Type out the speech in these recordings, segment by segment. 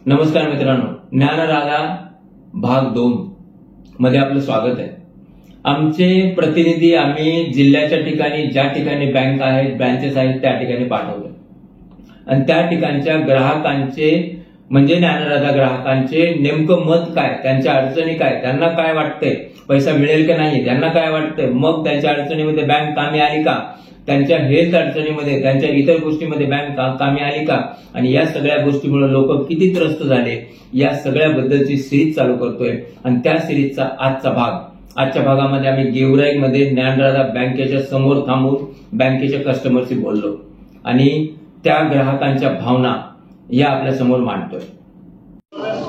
नमस्कार मित्रांनो, ज्ञानराधा भाग 2 मध्ये आपलं स्वागत आहे. आमचे प्रतिनिधी आम्ही जिल्ह्याच्या ठिकाणी ज्या ठिकाणी बँक आहेत, ब्रँचेस आहेत त्या ठिकाणी पाठवतो आणि त्या ठिकाणच्या ग्राहकांचे म्हणजे ज्ञानराधा ग्राहकांचे नेमकं मत काय, त्यांच्या अडचणी काय, त्यांना काय वाटतंय, पैसा मिळेल की नाही, त्यांना काय वाटतंय, मग त्यांच्या अडचणीमध्ये बँक कामी आली का, त्यांच्या हेल्थ अडचणीमध्ये, त्यांच्या इतर गोष्टीमध्ये बँक कामी आली का, आणि या सगळ्या गोष्टीमुळे लोक किती त्रस्त झाले या सगळ्याबद्दलची सिरीज चालू करतोय. आणि त्या सिरीजचा आजच्या भागामध्ये आम्ही गेवराईमध्ये ज्ञानराधा बँकेच्या समोर थांबून बँकेच्या कस्टमरशी बोललो आणि त्या ग्राहकांच्या भावना या आपल्या समोर मांडतोय.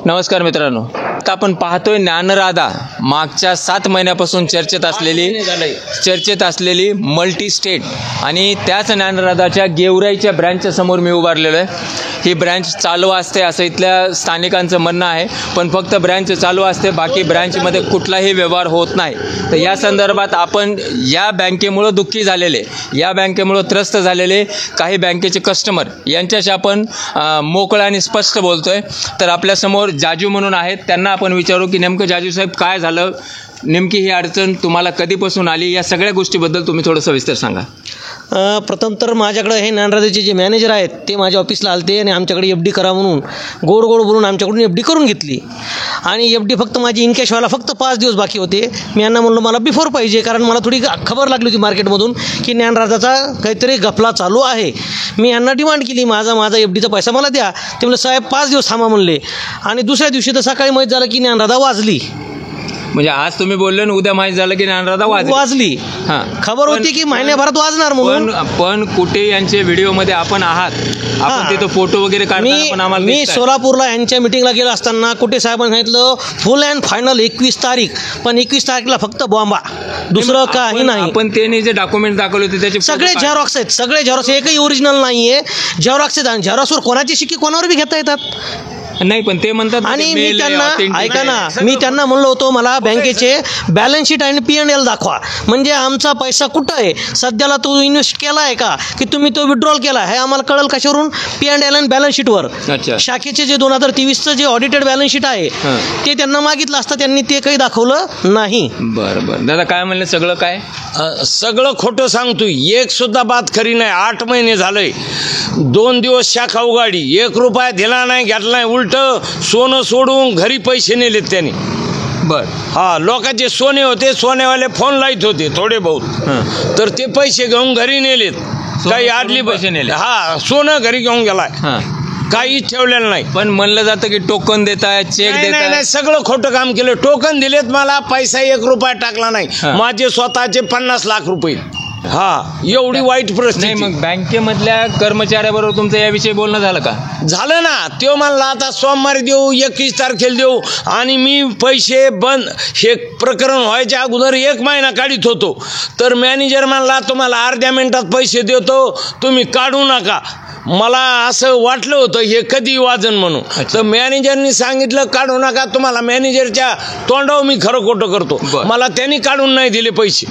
नमस्कार मित्रांनो, आता आपण पाहतोय ज्ञानराधा मागच्या 7 महिन्यापासून चर्चेत असलेली मल्टी स्टेट आणि त्याच ज्ञानराधाच्या गेवराईच्या ब्रँचच्या समोर मी उभारलेलो आहे. ही ब्रँच चालू असते असं इथल्या स्थानिकांचं म्हणणं आहे, पण फक्त ब्रँच चालू असते, बाकी ब्रँचमध्ये कुठलाही व्यवहार होत नाही. तर या संदर्भात आपण या बँकेमुळं दुःखी झालेले, या बँकेमुळं त्रस्त झालेले काही बँकेचे कस्टमर यांच्याशी आपण मोकळं आणि स्पष्ट बोलतोय. तर आपल्यासमोर जाजू म्हणून आहेत, त्यांना आपण विचारू की नेमकं जाजू साहेब काय झालं, नेमकी ही अडचण तुम्हाला कधीपासून आली, या सगळ्या गोष्टीबद्दल तुम्ही थोडं सविस्तर सांगा. प्रथम तर माझ्याकडे हे ज्ञानराधाचे जे मॅनेजर आहेत ते माझ्या ऑफिसला आलते आणि आमच्याकडे FD करा म्हणून गोड बोलून आमच्याकडून FD करून घेतली. आणि FD फक्त माझी इनकॅश व्हायला फक्त 5 दिवस बाकी होते. मी यांना म्हणलो मला बिफोर पाहिजे, कारण मला थोडी खबर लागली होती मार्केटमधून की ज्ञानराधाचा काहीतरी घपला चालू आहे. मी यांना डिमांड केली, माझा FDचा पैसा मला द्या. ते म्हणले साहेब 5 दिवस थांबा म्हणले. आणि दुसऱ्या दिवशी तर सकाळी माहीत झालं की ज्ञानराधा वाजली. म्हणजे आज तुम्ही बोलले आणि उद्या माहीत झालं की ज्ञानराधा वाजली. खबर होती की महिन्याभरात वाजणार म्हणून. पण कुठे यांचे व्हिडिओमध्ये आपण आहात, आपण तिथं फोटो वगैरे काढताना आम्हाला मी सोलापूरला यांच्या मिटिंगला गेलो असताना कुठे साहेबांनी सांगितलं फुल अँड फायनल 21 तारीख, पण 21 तारखेला फक्त बॉम्बा, दुसरं काही नाही. पण त्यांनी जे डॉक्युमेंट दाखवले होते त्याचे सगळे झेरॉक्स आहेत, सगळे झेरॉक्स, एकही ओरिजिनल नाहीये. झेरॉक्स आहेत आणि झेरॉक्सवर कोणाची शिक्के कोणावर बी घेता येतात. नाही, पण ते म्हणतात. आणि मी त्यांना ऐका ना, मी त्यांना म्हणलो होतो मला बँकेचे बॅलन्स शीट आणि P&L दाखवा, म्हणजे आमचा पैसा कुठं आहे, सध्याला तो इन्व्हेस्ट केला आहे का, की तुम्ही तो विड्रॉल केला आहे, हे आम्हाला कळलं कशावरून, P&L आणि बॅलन्स शीटवर. शाखेचे जे 2023चं जे ऑडिटेड बॅलन्स शीट आहे ते त्यांना मागितलं असतं, त्यांनी ते काही दाखवलं नाही. बरं दादा, काय म्हणलं सगळं काय? सगळं खोटं सांगतोय, एक सुद्धा बात खरी नाही. 8 महिने झालंय, 2 दिवस शाखा उघाडी, 1 रुपया दिला नाही, घेतला नाही, उलट सोनं सोडून घरी पैसे नेलेत त्यांनी. लोकांचे सोने होते, सोनेवाले फोन लाईत होते थोडे बहुत, तर ते पैसे घेऊन घरी नेलेत. काही आडली पैसे नेले, सोनं घरी घेऊन गेलाय, काहीच ठेवलेलं नाही. पण म्हणलं जातं की टोकन देताय, चेक देताय. नाही, सगळं खोटं काम केलं. टोकन दिलेत मला, पैसा 1 रुपया टाकला नाही. माझे स्वतःचे 50 लाख रुपये. एवढी वाईट परिस्थिती. मग बँकेमधल्या कर्मचाऱ्याबरोबर तुमचं याविषयी बोलणं झालं का? झालं ना. तो म्हणला आता सोमवारी देऊ, 21 तारखेला देऊ, आणि मी पैसे बंद, हे प्रकरण व्हायच्या अगोदर 1 महिना काढीत होतो. तर मॅनेजर म्हणला तुम्हाला अर्ध्या मिनिटात पैसे देतो, तुम्ही काढू नका. मला असं वाटलं होतं हे कधी वाजन म्हणून. तर मॅनेजरनी सांगितलं काढू नका, तुम्हाला मॅनेजरच्या तोंडावर मी खरं खोटं करतो. मला त्यांनी काढून नाही दिले पैसे.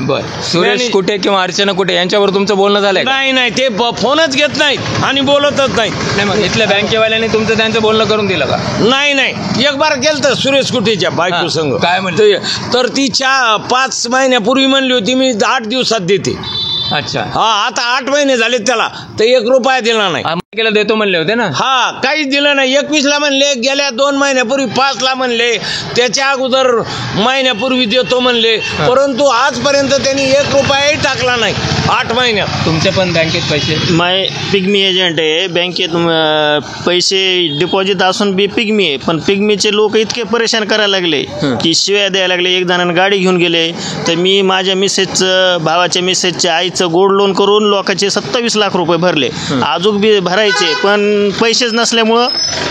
सुरेश कुठे किंवा अर्चना कुठे यांच्यावर तुमचं बोलणं झालंय? नाही, ते फोनच घेत नाहीत आणि बोलतच नाहीत. मग इथल्या बँकेवाल्यांनी तुमचं त्यांचं बोलणं करून दिलं का? नाही, एक बार केलं तर सुरेश कुठेच्या बायको संग. काय म्हणते? तर ती 5 महिन्यापूर्वी म्हणली होती मी 8 दिवसात देते. अच्छा. आता 8 महिने झाले त्याला, तर 1 रुपया दिला नाही. केला देतो म्हणले होते ना. काहीच दिलं नाही. 21ला म्हणले, गेल्या 2 महिन्यापूर्वी 5ला म्हणले, त्याच्या अगोदर महिन्यापूर्वी देतो म्हणले, परंतु आजपर्यंत त्यांनी 1 रुपयाही टाकला नाही 8 महिन्यात. तुमचे पण बँकेत पैसे? माय पिग्मी एजंट आहे बँकेत, पैसे डिपॉझिट असून बी पिग्मी आहे, पण पिग्मीचे लोक इतके परेशान करायला लागले की शिव्या द्यायला लागले. एक जणांना गाडी घेऊन गेले, तर मी माझ्या मिसेसचं, भावाच्या मिसेसच्या आईचं गोल्ड लोन करून लोकांचे 27 लाख रुपये भरले. अजून बी भरायचे, पण पैसेच नसल्यामुळं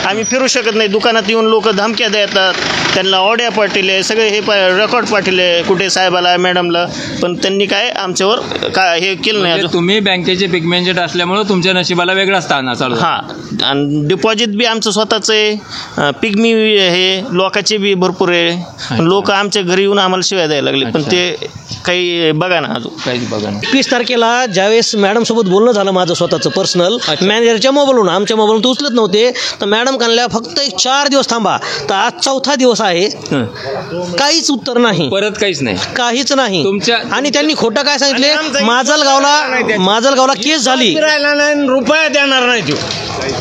आम्ही फिरू शकत नाही. दुकानात येऊन लोक धमक्या देतात, त्यांना ऑड्या पाठवले, सगळे हे रेकॉर्ड पाठवले कुठे साहेबाला, मॅडमला, पण त्यांनी काय आमच्यावर काय हे केलं नाही. तुम्ही बँकेचे पिग्मी एजंट असल्यामुळे तुमच्या नशिबाला वेगळा स्थान चालू. आणि डिपॉझिट बी आमचं स्वतःचं आहे, पिग्मी हे लोकांचे बी भरपूर आहे. लोक आमच्या घरी येऊन आम्हाला शिवाय द्यायला लागले, पण ते काही बघा ना, अजून काहीच बघा ना. 21 तारखेला ज्यावेळेस मॅडम सोबत बोलणं झालं माझं स्वतःचं पर्सनल मॅनेजरच्या मोबाईलवरून, आमच्या मोबाईलवरून ते उचलत नव्हते, तर मॅडम कानल्या फक्त एक 4 दिवस थांबा. तर आज 4था दिवस आहे, काहीच उत्तर नाही, परत काहीच नाही, काहीच नाही. तुमच्या आणि त्यांनी खोटं काय सांगितले, माजलगावला केस झाली, राहिला नाही, रुपया देणार नाही तो,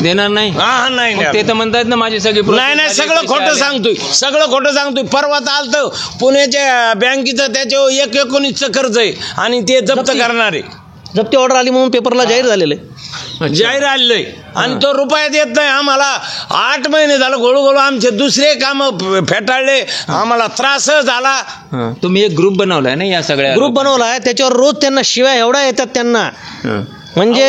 देणार नाही. नाही मग ते तर म्हणतात ना माझी सगळी नाही सगळं खोटं सांगतोय. परवा आलतं पुण्याच्या बँकेचं, त्याच्यावर 1,19चं कर्ज आहे आणि ते जप्त करणार आहे. जप्ती ऑर्डर आली म्हणून पेपरला जाहीर झालेलं आहे, जाहीर आलेलं आहे. आणि तो रुपया देत नाही आम्हाला. 8 महिने झालं घोळू आमचे दुसरे काम फेटाळले, आम्हाला त्रास झाला. तुम्ही एक ग्रुप बनवलाय ना, या सगळ्या ग्रुप बनवलाय, त्याच्यावर रोज त्यांना शिव्या एवढ्या येतात त्यांना, म्हणजे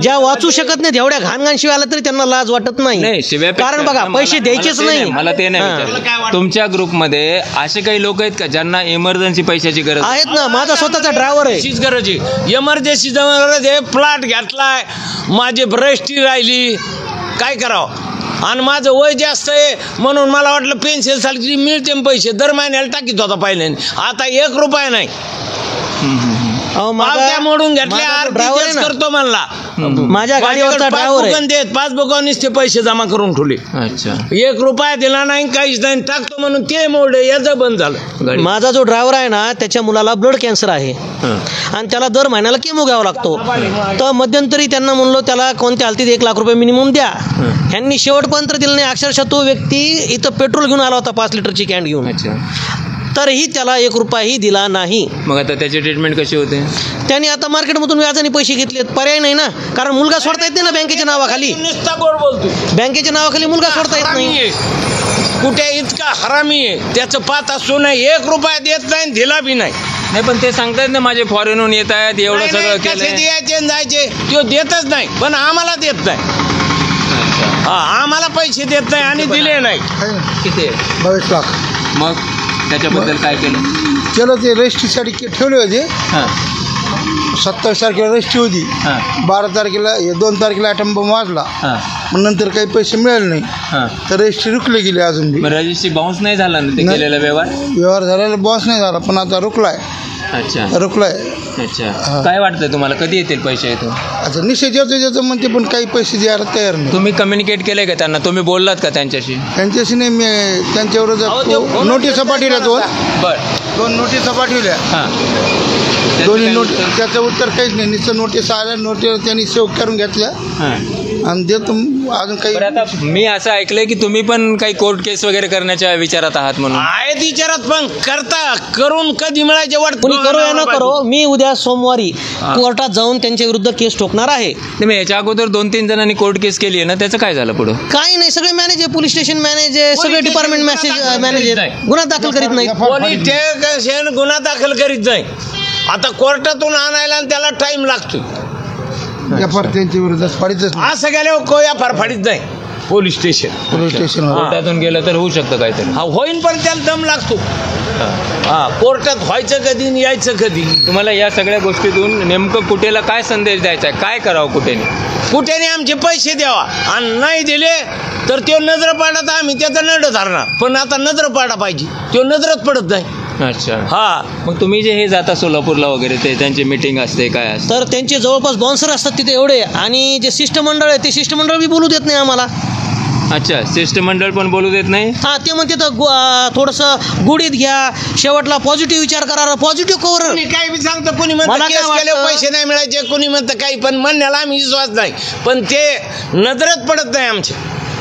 ज्या वाचू शकत नाहीत एवढ्या घाण शिवाय आला तरी त्यांना लाज वाटत नाही. कारण बघा पैसे द्यायचेच नाही. मला ते नाही विचारलं, तुमच्या ग्रुपमध्ये असे काही लोक आहेत का ज्यांना इमर्जन्सी पैशाची गरज आहेत ना? माझा स्वतःचा ड्रायव्हर आहे, अशीच गरज आहे, इमर्जन्सी गरज आहे. प्लॉट घेतलाय, माझी भ्रष्टी राहिली, काय करावं. आणि माझं वय जास्त आहे म्हणून मला वाटलं पेन्शन सारखी मिळते पैसे, दर महिन्याला टाकीत होता पहिल्याने, आता 1 रुपया नाही. पावत्या मोडून घेतल्या, ड्रायव्हर करतो म्हणला, माझ्या गाडीवरचा ड्रायव्हर आहे, देत पासबुकावरच ते पैसे जमा करून ठेवले. अच्छा, 1 रुपया दिला नाही, काहीच नाही, टाकतो म्हणून ते मोडले, याचं बंद झालं. माझा जो ड्रायव्हर आहे ना, त्याच्या मुलाला ब्लड कॅन्सर आहे आणि त्याला दर महिन्याला केमो घ्यावा लागतो. तर मध्यंतरी त्यांना म्हणलो त्याला कोणत्या हालतीत 1 लाख रुपये मिनिमम द्या. ह्यांनी शेवटपर्यंत दिलं नाही. अक्षरशः तो व्यक्ती इथं पेट्रोल घेऊन आला होता 5 लिटरची कॅन घेऊन, तरीही त्याला 1 रुपयाही दिला नाही. मग आता त्याची ट्रीटमेंट कशी होते? त्यांनी आता मार्केटमधून व्याजाने पैसे घेतलेत, पर्याय नाही ना, कारण मुलगा सोडता येत नाही ना बँकेच्या नावाखाली. बँकेच्या नावाखाली मुलगा सोडता येत नाही. कुठे इतका हरामी आहे, त्याचं पात असू नाही, 1 रुपया देत नाही, दिला बी नाही. नाही पण ते सांगतायत ना माझे फॉरेनहून येत आहेत, एवढं सगळं केलं, द्यायचे जायचे, तो देतच नाही, पण आम्हाला देत नाही. आम्हाला पैसे देत नाही आणि दिले नाही. किती? 22 लाख. मग त्याच्याबद्दल काय केलं? ते रजिस्ट्रीसाठी ठेवले होते. 27 तारखेला रजिस्ट्री होती, 12 तारखेला 2 तारखेला ॲटम बॉम्ब वाजला, मग नंतर काही पैसे मिळाले नाही, तर रजिस्ट्री रुकले गेली. अजून बी रजिस्ट्री बाउन्स नाही झाला ना, ते केलेला व्यवहार झालेला बॉस नाही झाला, पण आता रुकलाय. अच्छा, रुकलाय. अच्छा, काय वाटतं तुम्हाला कधी येतील पैसे इथून? आता निश्चित येतो म्हणते, पण काही पैसे द्यायला तयार नाही. तुम्ही कम्युनिकेट केलंय का त्यांना? तुम्ही बोललात का त्यांच्याशी? त्यांच्याशी नाही, मी त्यांच्यावर नोटिसा पाठवल्या, 2 नोटिसा पाठवल्या. दोन्ही नोटीस, त्याचं उत्तर काहीच नाही. नुसतं नोटीस आल्या, नोटीस त्यांनी सेव्ह करून घेतल्या आणि देतो. अजून काही आता मी असं ऐकलंय की तुम्ही पण काही कोर्ट केस वगैरे करण्याच्या विचारात आहात म्हणून. आहेत विचारात, पण करून कधी मिळायचे वाट कुणी करो या न करो, मी उद्या सोमवारी कोर्टात जाऊन त्यांच्या विरुद्ध केस ठोकणार आहे. याच्या अगोदर 2-3 जणांनी कोर्ट केस केली आहे ना, त्याचं काय झालं पुढे? काही नाही, सगळे मॅनेजर, पोलीस स्टेशन मॅनेजर, सगळे डिपार्टमेंट मॅनेजर गुन्हा दाखल करीत नाही. पोलीस स्टेशन गुन्हा दाखल करीत नाही. आता कोर्टातून आणायला त्याला टाइम लागतो. त्यांच्या विरोधात फाडीतच असं गेल्यावर कोया फारफाडीत नाही. पोलीस स्टेशन कोर्टातून गेलं तर होऊ शकतं काहीतरी. होईन, पण त्याला दम लागतो. कोर्टात व्हायचं कधी आणि यायचं कधी. तुम्हाला या सगळ्या गोष्टीतून नेमकं कुठेला काय संदेश द्यायचा आहे? काय करावं कुठेने आमचे पैसे द्यावा, आणि नाही दिले तर तो नजर पाडत आम्ही त्याचा नड धरणार. पण आता नजर पाडा पाहिजे, तो नजरच पडत नाही. अच्छा, मग तुम्ही जे हे जाता सोलापूरला वगैरे, ते त्यांची मीटिंग असते काय असते? तर त्यांचे जवळपास बाउन्सर असतात तिथे एवढे, आणि जे शिष्टमंडळ आहे ते शिष्टमंडळ बी बोलू देत नाही आम्हाला. अच्छा, शिष्टमंडळ पण बोलू देत नाही. ते म्हणते तर थोडंसं गुढीत घ्या, शेवटला पॉझिटिव्ह विचार करा. पॉझिटिव्ह कवर काही बी सांगतं, कुणी म्हणतं केस केले पैसे नाही मिळायचे, कुणी म्हणतं काही, पण म्हणण्याला आम्ही विश्वास नाही. पण ते नजरच पडत नाही आमचे.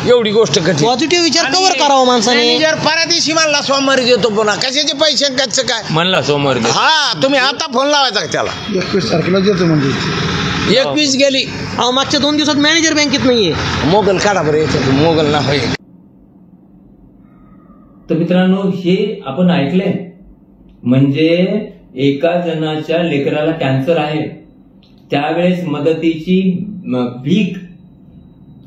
एवढी गोष्ट कठीण. पॉझिटिव्ह विचार कवर करावा माणसाने. जर परदेशी म्हणला सोमवारी देतो, पुन्हा कशाचे पैसे कसं काय म्हणला सोमवारी? तुम्ही आता फोन लावायचा त्याला. 21 तारखेला देतो म्हणजे 21 गेली. मागच्या 2 दिवसात मॅनेजर बँकेत नाहीये. मोगल काढा बरं, याच्यात मोगल ना होईल. तर मित्रांनो, हे आपण ऐकलंय, म्हणजे एका जणाच्या लेकराला कॅन्सर आहे, त्यावेळेस मदतीची भीक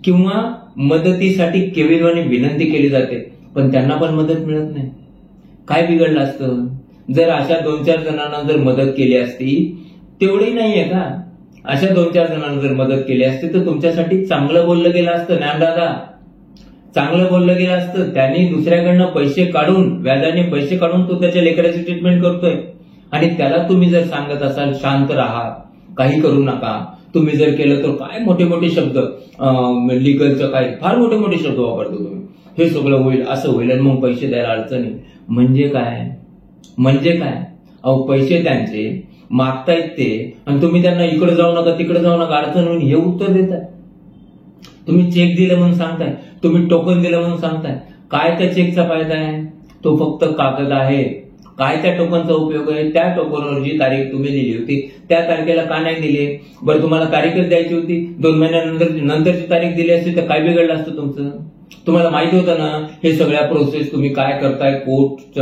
किंवा मदतीसाठी केविलवाणी विनंती केली जाते, पण त्यांना पण मदत मिळत नाही. काय बिघडलं असतं जर अशा 2-4 जणांना जर मदत केली असती? तेवढी नाहीये का? अशा 2-4 जणांना जर मदत केली असती तर तुमच्यासाठी चांगलं बोललं गेलं असतं. ज्ञानदादा, चांगलं बोललं गेलं असतं. त्यांनी दुसऱ्याकडनं पैसे काढून, व्याजाने पैसे काढून तो त्याच्या लेकराची ट्रीटमेंट करतोय, आणि त्याला तुम्ही जर सांगत असाल शांत राहा, काही करू नका, तुम्ही जर केलं तर काय मोठे मोठे शब्द, लिगलचं काय फार मोठे मोठे शब्द वापरतो तुम्ही, हे सगळं होईल, असं होईल आणि मग पैसे द्यायला अडचणी, म्हणजे काय? म्हणजे काय? अहो पैसे त्यांचे मागतायत ते आणि तुम्ही त्यांना इकडे जाऊ नका तिकडे जाऊ नका अडचण होईल हे उत्तर देताय. तुम्ही चेक दिलं म्हणून सांगताय, तुम्ही टोकन दिलं म्हणून सांगताय. काय त्या चेकचा फायदा आहे? तो फक्त कागद आहे. काय त्या टोकनचा उपयोग आहे? त्या टोकनवर जी तारीख तुम्ही दिली होती त्या तारखेला का नाही दिली? बरं तुम्हाला तारीखच द्यायची होती, 2 महिन्यानंतरची तारीख दिली असती तर काय बिघडलं असतं तुमचं? तुम्हाला माहिती होतं ना हे सगळ्या प्रोसेस तुम्ही काय करताय, कोर्ट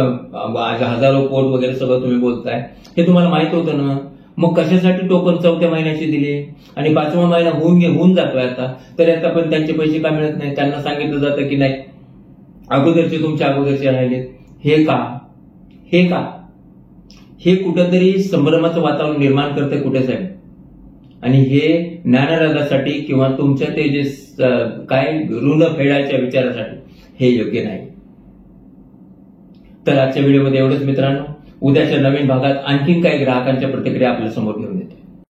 हजारो कोर्ट वगैरे सगळं तुम्ही बोलताय, हे तुम्हाला माहित होतं ना. मग कशासाठी टोकन 4थ्या महिन्याची दिली आणि 5वा महिना होऊन जातोय आता, तरी आता पण त्यांचे पैसे का मिळत नाही? त्यांना सांगितलं जातं की नाही अगोदरचे तुमच्या अगोदरचे राहिलेत. हे का? हे का? हे कुठंतरी संभ्रमाचं वातावरण निर्माण करते कुठे साहेब. आणि हे ज्ञानराजासाठी किंवा तुमच्या ते जे काय ऋण फेडायच्या विचारासाठी हे योग्य नाही. तर आजच्या व्हिडिओमध्ये एवढंच मित्रांनो. उद्याच्या नवीन भागात आणखीन काही ग्राहकांच्या प्रतिक्रिया आपल्या समोर घेऊन येते.